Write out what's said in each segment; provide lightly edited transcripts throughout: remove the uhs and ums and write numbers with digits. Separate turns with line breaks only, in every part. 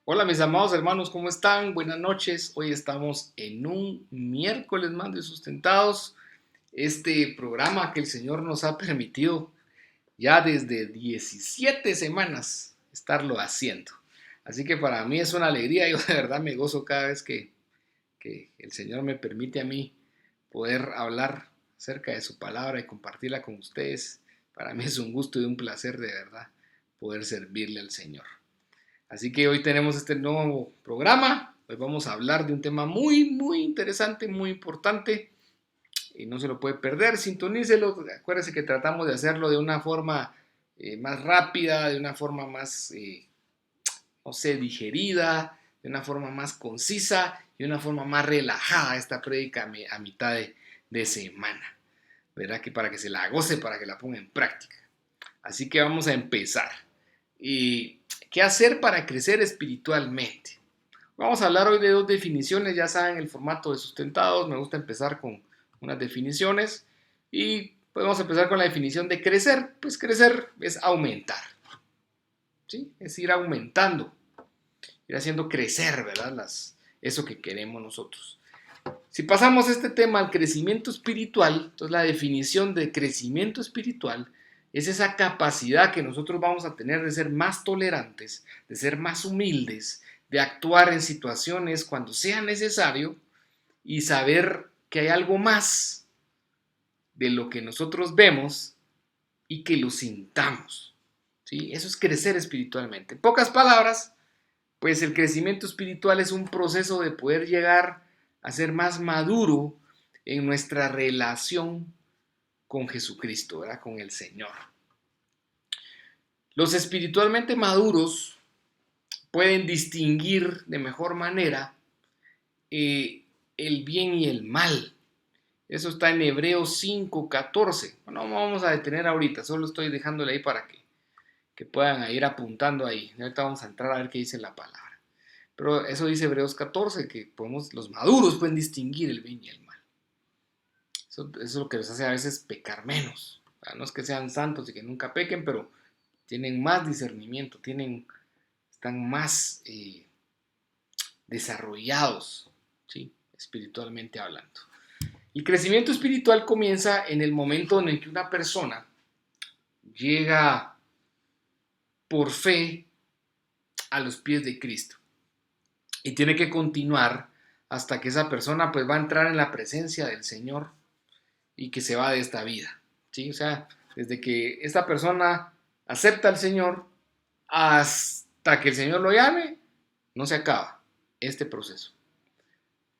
Hola mis amados hermanos, ¿cómo están? Buenas noches. Hoy estamos en un miércoles más de Sustentados. Este programa que el Señor nos ha permitido ya desde 17 semanas estarlo haciendo. Así que para mí es una alegría. Yo de verdad me gozo cada vez que el Señor me permite a mí poder hablar acerca de su palabra y compartirla con ustedes. Para mí es un gusto y un placer de verdad poder servirle al Señor. Así que hoy tenemos este nuevo programa. Hoy vamos a hablar de un tema muy interesante, muy importante. Y no se lo puede perder, sintonícelo. Acuérdense que tratamos de hacerlo de una forma más rápida, de una forma más, no sé, digerida, de una forma más concisa y de una forma más relajada esta prédica a mitad de semana. ¿Verdad? Que para que se la goce, para que la ponga en práctica. Así que vamos a empezar. ¿Y qué hacer para crecer espiritualmente? Vamos a hablar hoy de dos definiciones, ya saben el formato de Sustentados, me gusta empezar con unas definiciones y podemos empezar con la definición de crecer. Pues crecer es aumentar, ¿sí? Es ir aumentando, ir haciendo crecer, ¿verdad? Eso que queremos nosotros. Si pasamos este tema al crecimiento espiritual, entonces la definición de crecimiento espiritual es esa capacidad que nosotros vamos a tener de ser más tolerantes, de ser más humildes, de actuar en situaciones cuando sea necesario y saber que hay algo más de lo que nosotros vemos y que lo sintamos. ¿Sí? Eso es crecer espiritualmente. En pocas palabras, pues el crecimiento espiritual es un proceso de poder llegar a ser más maduro en nuestra relación con Jesucristo, ¿verdad? Con el Señor. Los espiritualmente maduros pueden distinguir de mejor manera el bien y el mal. Eso está en Hebreos 5:14. Bueno, no vamos a detener ahorita, solo estoy dejándole ahí para que puedan ir apuntando ahí. Ahorita vamos a entrar a ver qué dice la palabra. Pero eso dice Hebreos 14, que los maduros pueden distinguir el bien y el mal. Eso es lo que les hace a veces pecar menos. No es que sean santos y que nunca pequen, pero tienen más discernimiento, están más desarrollados, ¿sí? Espiritualmente hablando. El crecimiento espiritual comienza en el momento en el que una persona llega por fe a los pies de Cristo y tiene que continuar hasta que esa persona pues va a entrar en la presencia del Señor y que se va de esta vida, ¿sí? O sea, desde que esta persona acepta al Señor hasta que el Señor lo llame, no se acaba este proceso.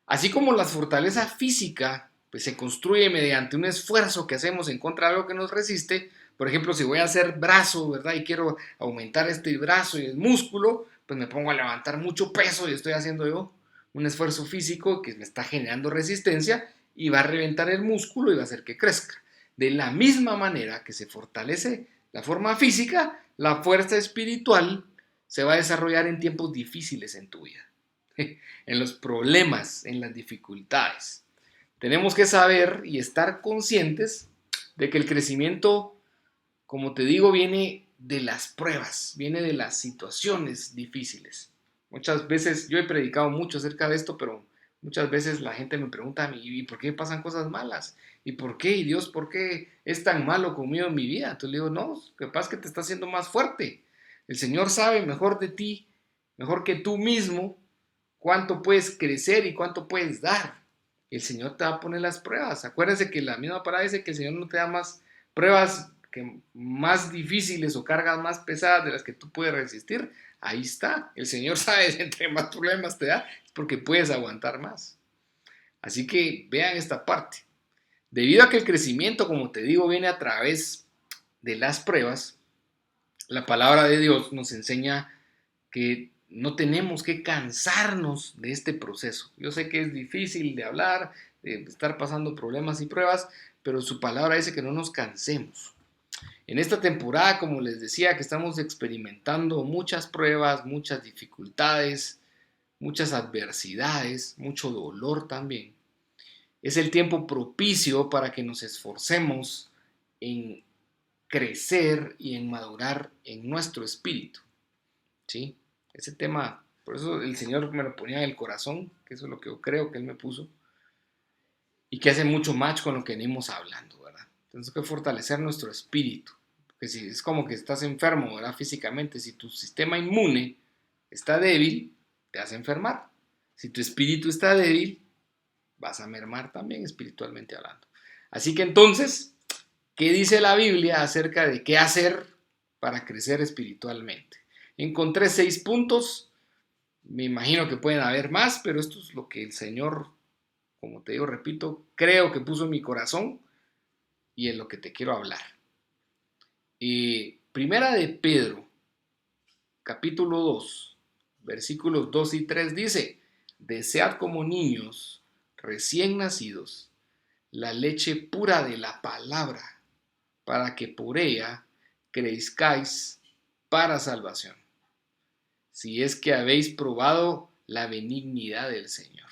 Así como la fortaleza física pues, se construye mediante un esfuerzo que hacemos en contra de algo que nos resiste. Por ejemplo, si voy a hacer brazo, ¿verdad? Y quiero aumentar este brazo y el músculo, pues me pongo a levantar mucho peso y estoy haciendo yo un esfuerzo físico que me está generando resistencia y va a reventar el músculo y va a hacer que crezca. De la misma manera que se fortalece la forma física, la fuerza espiritual se va a desarrollar en tiempos difíciles en tu vida, en los problemas, en las dificultades. Tenemos que saber y estar conscientes de que el crecimiento, como te digo, viene de las pruebas, viene de las situaciones difíciles. Muchas veces, yo he predicado mucho acerca de esto, pero muchas veces la gente me pregunta a mí, ¿y por qué pasan cosas malas? ¿Y por qué? ¿Y Dios por qué es tan malo conmigo en mi vida? Entonces le digo, no, lo que pasa es que te está haciendo más fuerte. El Señor sabe mejor de ti, mejor que tú mismo, cuánto puedes crecer y cuánto puedes dar. El Señor te va a poner las pruebas. Acuérdense que la misma palabra dice que el Señor no te da más pruebas que más difíciles o cargas más pesadas de las que tú puedes resistir. Ahí está. El Señor sabe que entre más problemas te da es porque puedes aguantar más. Así que vean esta parte. Debido a que el crecimiento, como te digo, viene a través de las pruebas, la palabra de Dios nos enseña que no tenemos que cansarnos de este proceso. Yo sé que es difícil de hablar, de estar pasando problemas y pruebas, pero su palabra dice que no nos cansemos. En esta temporada, como les decía, que estamos experimentando muchas pruebas, muchas dificultades, muchas adversidades, mucho dolor también. Es el tiempo propicio para que nos esforcemos en crecer y en madurar en nuestro espíritu, ¿sí? Ese tema Por eso el Señor me lo ponía en el corazón, que eso es lo que yo creo que Él me puso, y que hace mucho match con lo que venimos hablando, ¿verdad? Tenemos que fortalecer nuestro espíritu, porque si es como que estás enfermo, ¿verdad? Físicamente, si tu sistema inmune está débil, te vas a enfermar. Si tu espíritu está débil, vas a mermar también espiritualmente hablando. Así que entonces, ¿qué dice la Biblia acerca de qué hacer para crecer espiritualmente? Encontré 6 puntos, me imagino que pueden haber más, pero esto es lo que el Señor, como te digo, repito, creo que puso en mi corazón y en lo que te quiero hablar. Primera de Pedro, capítulo 2, versículos 2 y 3 dice, desead como niños recién nacidos la leche pura de la palabra, para que por ella crezcáis para salvación, si es que habéis probado la benignidad del Señor.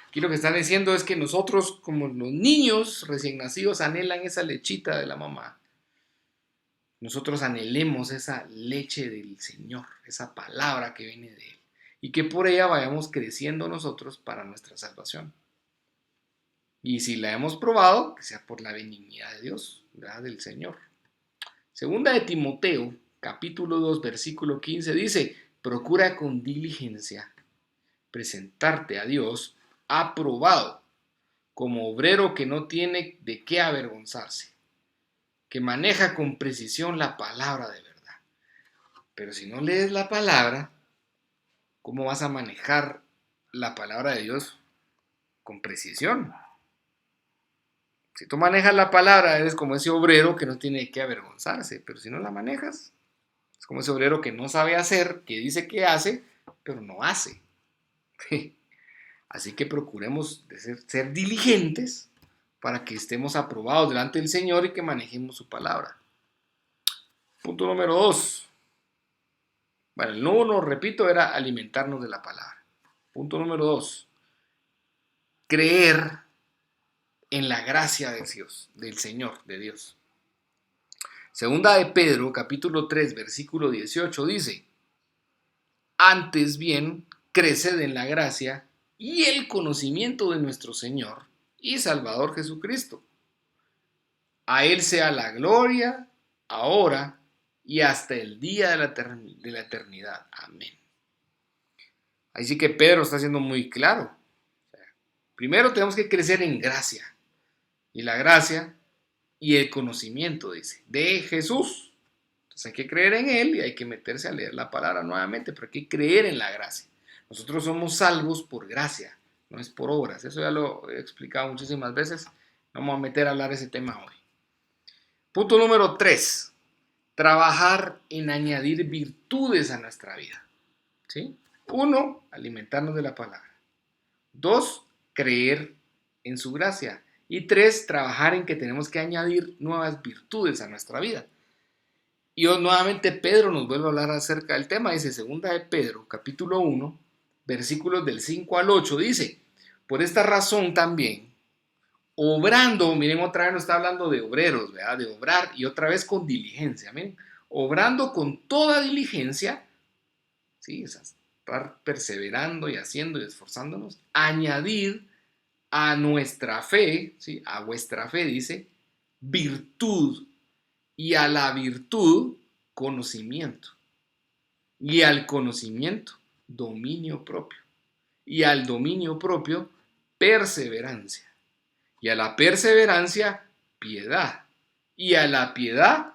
Aquí lo que están diciendo es que nosotros, como los niños recién nacidos, anhelan esa lechita de la mamá. Nosotros anhelemos esa leche del Señor, esa palabra que viene de Él, y que por ella vayamos creciendo nosotros para nuestra salvación. Y si la hemos probado, que sea por la benignidad de Dios, ¿verdad? Del Señor. Segunda de Timoteo, capítulo 2, versículo 15, dice, procura con diligencia presentarte a Dios aprobado, como obrero que no tiene de qué avergonzarse, que maneja con precisión la palabra de verdad. Pero si no lees la palabra, ¿cómo vas a manejar la palabra de Dios con precisión? Si tú manejas la palabra, eres como ese obrero que no tiene que avergonzarse, pero si no la manejas, es como ese obrero que no sabe hacer, que dice que hace, pero no hace. Así que procuremos de ser diligentes para que estemos aprobados delante del Señor y que manejemos su palabra. Punto número 2. Bueno, el número, repito, era alimentarnos de la palabra. Punto número 2. Creer en la gracia de Dios, del Señor, de Dios. Segunda de Pedro, capítulo 3, versículo 18, dice, antes bien, creced en la gracia y el conocimiento de nuestro Señor y Salvador Jesucristo. A Él sea la gloria, ahora y hasta el día de la eternidad. Amén. Así que Pedro está siendo muy claro. Primero tenemos que crecer en gracia. Y la gracia y el conocimiento, dice, de Jesús. Entonces hay que creer en Él y hay que meterse a leer la palabra nuevamente, pero hay que creer en la gracia. Nosotros somos salvos por gracia, no es por obras. Eso ya lo he explicado muchísimas veces. No me voy a meter a hablar de ese tema hoy. Punto número 3. Trabajar en añadir virtudes a nuestra vida. ¿Sí? 1. Alimentarnos de la palabra. 2. Creer en su gracia. Y 3. Trabajar en que tenemos que añadir nuevas virtudes a nuestra vida. Y nuevamente Pedro nos vuelve a hablar acerca del tema. Dice, segunda de Pedro, capítulo 1, versículos del 5 al 8. Dice, por esta razón también, obrando, miren, otra vez nos está hablando de obreros, ¿verdad? De obrar y otra vez con diligencia, miren, obrando con toda diligencia, ¿sí? O sea, estar perseverando y haciendo y esforzándonos, añadid a nuestra fe, ¿sí? A vuestra fe, dice, virtud, y a la virtud, conocimiento, y al conocimiento, dominio propio, y al dominio propio, perseverancia, y a la perseverancia, piedad, y a la piedad,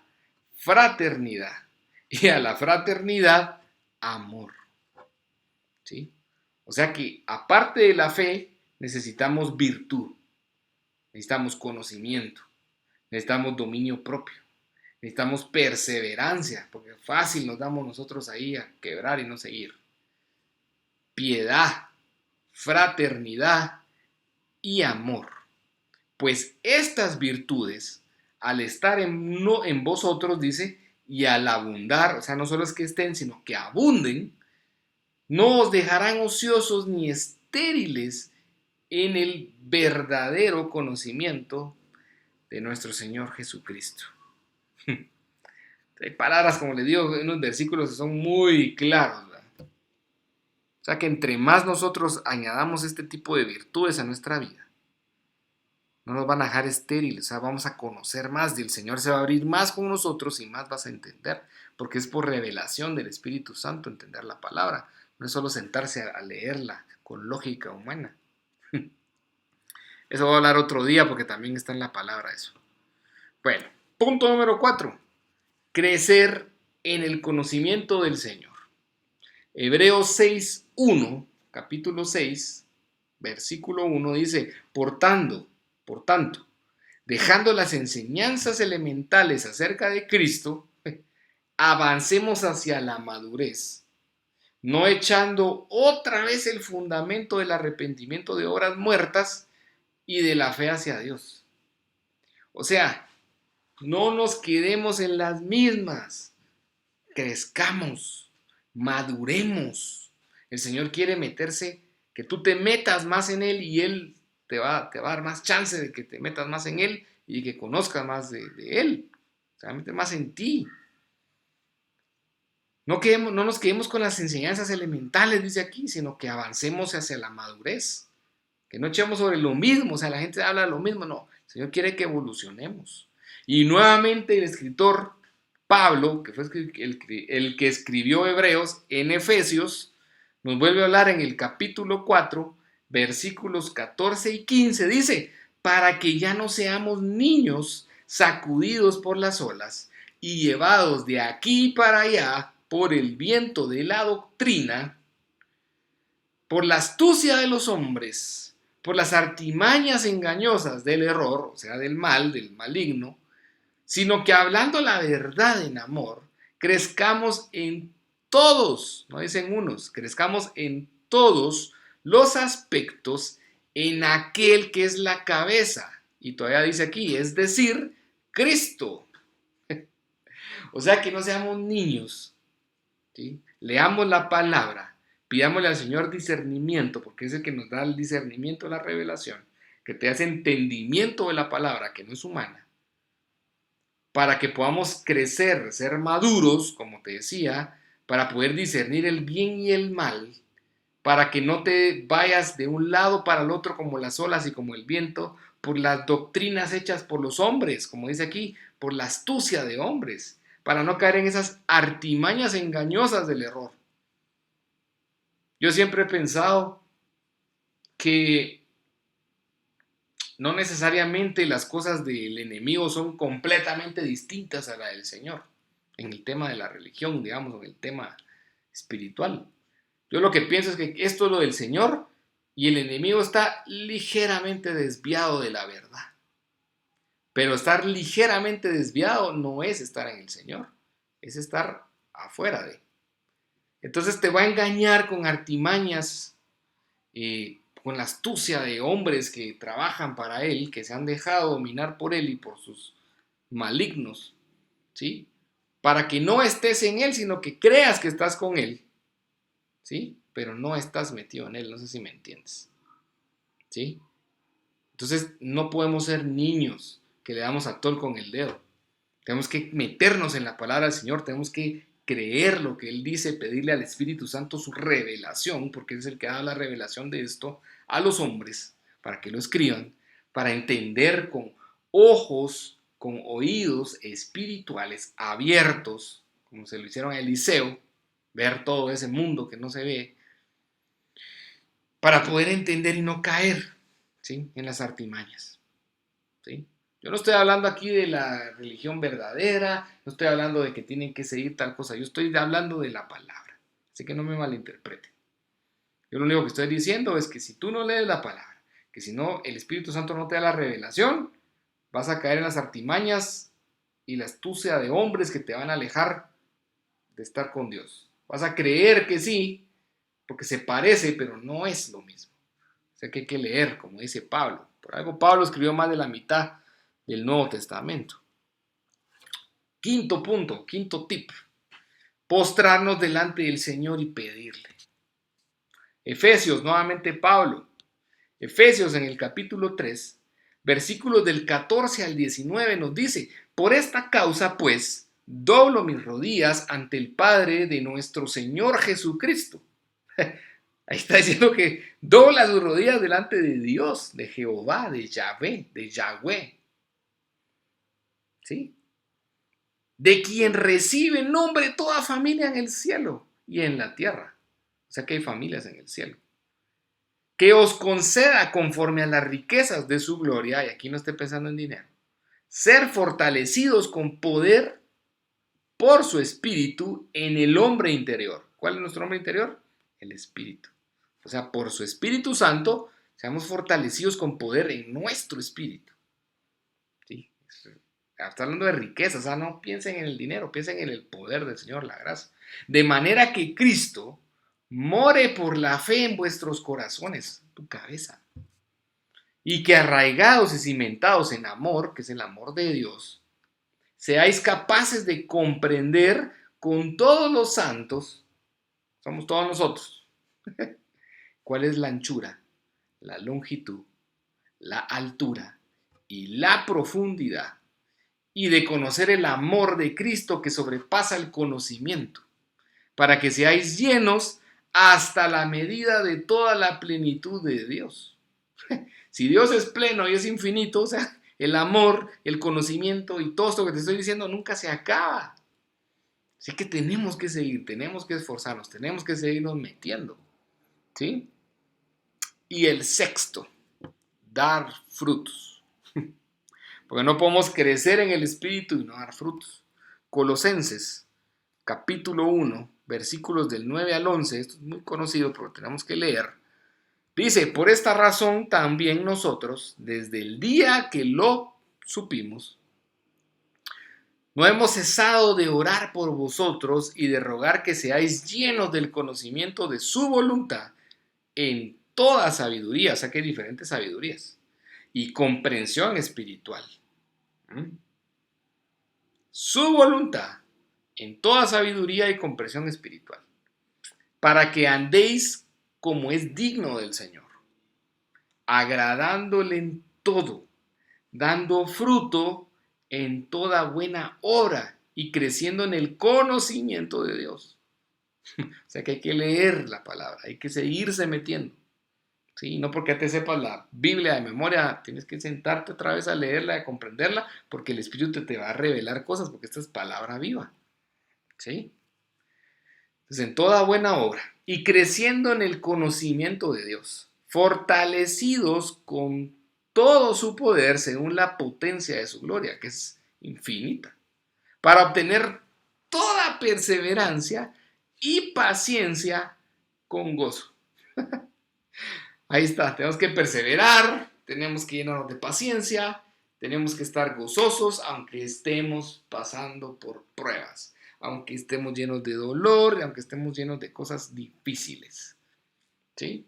fraternidad, y a la fraternidad, amor. ¿Sí? O sea que aparte de la fe, necesitamos virtud, necesitamos conocimiento, necesitamos dominio propio, necesitamos perseverancia, porque fácil nos damos nosotros ahí a quebrar y no seguir. Piedad, fraternidad y amor. Pues estas virtudes, al estar en vosotros, dice, y al abundar, o sea, no solo es que estén, sino que abunden, no os dejarán ociosos ni estériles en el verdadero conocimiento de nuestro Señor Jesucristo. Hay palabras, como les digo, en unos versículos que son muy claros, ¿verdad? O sea que entre más nosotros añadamos este tipo de virtudes a nuestra vida, no nos van a dejar estériles, o sea, vamos a conocer más y el Señor se va a abrir más con nosotros y más vas a entender, porque es por revelación del Espíritu Santo entender la palabra, no es solo sentarse a leerla con lógica humana. Eso voy a hablar otro día porque también está en la palabra eso. Bueno, punto número 4. Crecer en el conocimiento del Señor. Hebreos 6:1, capítulo 6, versículo 1 dice, por tanto, dejando las enseñanzas elementales acerca de Cristo, avancemos hacia la madurez, no echando otra vez el fundamento del arrepentimiento de obras muertas y de la fe hacia Dios. O sea, no nos quedemos en las mismas, crezcamos, maduremos. El Señor quiere meterse, que tú te metas más en Él y Él te va a dar más chance de que te metas más en Él y que conozcas más de Él. Se va a meter más en ti. No nos quedemos con las enseñanzas elementales, dice aquí, sino que avancemos hacia la madurez. Que no echemos sobre lo mismo, o sea, la gente habla de lo mismo, no. El Señor quiere que evolucionemos. Y nuevamente el escritor Pablo, que fue el que escribió Hebreos en Efesios, nos vuelve a hablar en el capítulo 4, versículos 14 y 15. Dice, para que ya no seamos niños sacudidos por las olas y llevados de aquí para allá por el viento de la doctrina, por la astucia de los hombres, por las artimañas engañosas del error, o sea, del mal, del maligno, sino que hablando la verdad en amor, crezcamos en todos, no dicen unos, crezcamos en todos los aspectos en aquel que es la cabeza. Y todavía dice aquí, es decir, Cristo. O sea que no seamos niños, ¿sí? Leamos la palabra, pidámosle al Señor discernimiento, porque es el que nos da el discernimiento de la revelación, que te hace entendimiento de la palabra, que no es humana, para que podamos crecer, ser maduros, como te decía, para poder discernir el bien y el mal, para que no te vayas de un lado para el otro como las olas y como el viento, por las doctrinas hechas por los hombres, como dice aquí, por la astucia de hombres, para no caer en esas artimañas engañosas del error. Yo siempre he pensado que no necesariamente las cosas del enemigo son completamente distintas a la del Señor, en el tema de la religión, digamos, en el tema espiritual. Yo lo que pienso es que esto es lo del Señor y el enemigo está ligeramente desviado de la verdad. Pero estar ligeramente desviado no es estar en el Señor, es estar afuera de. Entonces te va a engañar con artimañas, con la astucia de hombres que trabajan para él, que se han dejado dominar por él y por sus malignos, ¿sí? Para que no estés en él, sino que creas que estás con él, ¿sí? Pero no estás metido en él, no sé si me entiendes, ¿sí? Entonces no podemos ser niños que le damos a tol con el dedo. Tenemos que meternos en la palabra del Señor, tenemos que creer lo que Él dice, pedirle al Espíritu Santo su revelación, porque es el que da la revelación de esto a los hombres, para que lo escriban, para entender con ojos, con oídos espirituales abiertos, como se lo hicieron a Eliseo, ver todo ese mundo que no se ve, para poder entender y no caer, ¿sí?, en las artimañas, ¿sí? Yo no estoy hablando aquí de la religión verdadera, no estoy hablando de que tienen que seguir tal cosa, yo estoy hablando de la palabra, así que no me malinterpreten. Yo lo único que estoy diciendo es que si tú no lees la palabra, que si no el Espíritu Santo no te da la revelación, vas a caer en las artimañas y la astucia de hombres que te van a alejar de estar con Dios. Vas a creer que sí, porque se parece, pero no es lo mismo. O sea que hay que leer, como dice Pablo. Por algo Pablo escribió más de la mitad del Nuevo Testamento. Quinto punto, quinto tip. Postrarnos delante del Señor y pedirle. Efesios, nuevamente Pablo. Efesios en el capítulo 3, versículos del 14 al 19 nos dice, por esta causa pues, doblo mis rodillas ante el Padre de nuestro Señor Jesucristo. Ahí está diciendo que dobla sus rodillas delante de Dios, de Jehová, de Yahvé, de Yahweh. ¿Sí? De quien recibe nombre toda familia en el cielo y en la tierra. O sea que hay familias en el cielo. Que os conceda conforme a las riquezas de su gloria, y aquí no esté pensando en dinero, ser fortalecidos con poder por su espíritu en el hombre interior. ¿Cuál es nuestro hombre interior? El espíritu. O sea, por su Espíritu Santo, seamos fortalecidos con poder en nuestro espíritu. ¿Sí? Está hablando de riqueza, o sea, no piensen en el dinero, piensen en el poder del Señor, la gracia. De manera que Cristo more por la fe en vuestros corazones, tu cabeza, y que arraigados y cimentados en amor, que es el amor de Dios, seáis capaces de comprender con todos los santos, somos todos nosotros, cuál es la anchura, la longitud, la altura y la profundidad, y de conocer el amor de Cristo que sobrepasa el conocimiento, para que seáis llenos hasta la medida de toda la plenitud de Dios. Si Dios es pleno y es infinito, o sea, el amor, el conocimiento y todo esto que te estoy diciendo nunca se acaba. Así que tenemos que seguir, tenemos que esforzarnos, tenemos que seguirnos metiendo. ¿Sí? Y el sexto, dar frutos. Porque no podemos crecer en el espíritu y no dar frutos. Colosenses, capítulo 1, versículos del 9 al 11, esto es muy conocido, pero tenemos que leer. Dice, por esta razón también nosotros, desde el día que lo supimos, no hemos cesado de orar por vosotros y de rogar que seáis llenos del conocimiento de su voluntad en toda sabiduría, o sea que hay diferentes sabidurías, y comprensión espiritual. Su voluntad en toda sabiduría y comprensión espiritual, para que andéis como es digno del Señor, agradándole en todo, dando fruto en toda buena obra y creciendo en el conocimiento de Dios. O sea que hay que leer la palabra, hay que seguirse metiendo. ¿Sí? No porque te sepas la Biblia de memoria, tienes que sentarte otra vez a leerla, a comprenderla, porque el Espíritu te va a revelar cosas, porque esta es palabra viva. ¿Sí? Entonces, en toda buena obra y creciendo en el conocimiento de Dios, fortalecidos con todo su poder según la potencia de su gloria, que es infinita, para obtener toda perseverancia y paciencia con gozo. Ahí está, tenemos que perseverar, tenemos que llenarnos de paciencia, tenemos que estar gozosos aunque estemos pasando por pruebas, aunque estemos llenos de dolor, aunque estemos llenos de cosas difíciles. ¿Sí?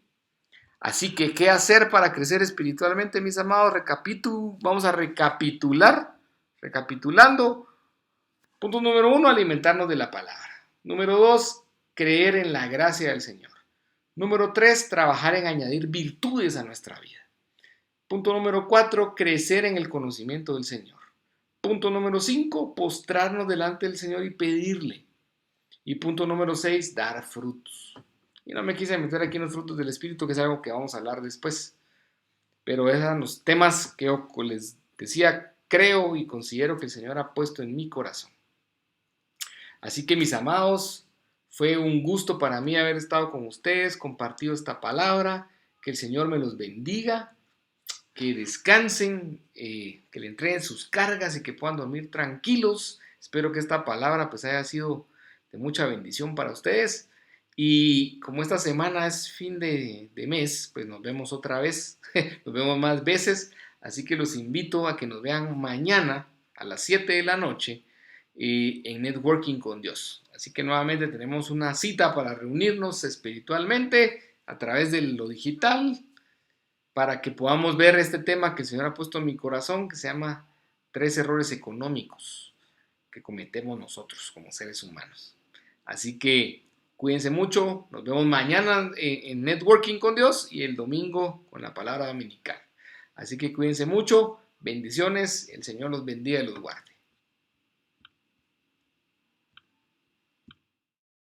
Así que, ¿qué hacer para crecer espiritualmente, mis amados? Vamos a recapitulando. Punto número 1, alimentarnos de la palabra. Número 2, creer en la gracia del Señor. Número 3, trabajar en añadir virtudes a nuestra vida. Punto número 4, crecer en el conocimiento del Señor. Punto número 5, postrarnos delante del Señor y pedirle. Y punto número 6, dar frutos. Y no me quise meter aquí en los frutos del Espíritu, que es algo que vamos a hablar después. Pero esos eran los temas que yo les decía, creo y considero que el Señor ha puesto en mi corazón. Así que, mis amados, fue un gusto para mí haber estado con ustedes, compartido esta palabra. Que el Señor me los bendiga, que descansen, que le entreguen sus cargas y que puedan dormir tranquilos. Espero que esta palabra pues haya sido de mucha bendición para ustedes. Y como esta semana es fin de mes, pues nos vemos otra vez, nos vemos más veces. Así que los invito a que nos vean mañana a las 7 de la noche en Networking con Dios. Así que nuevamente tenemos una cita para reunirnos espiritualmente a través de lo digital para que podamos ver este tema que el Señor ha puesto en mi corazón, que se llama 3 errores económicos que cometemos nosotros como seres humanos. Así que cuídense mucho, nos vemos mañana en Networking con Dios y el domingo con la palabra dominical. Así que cuídense mucho, bendiciones, el Señor los bendiga y los guarde.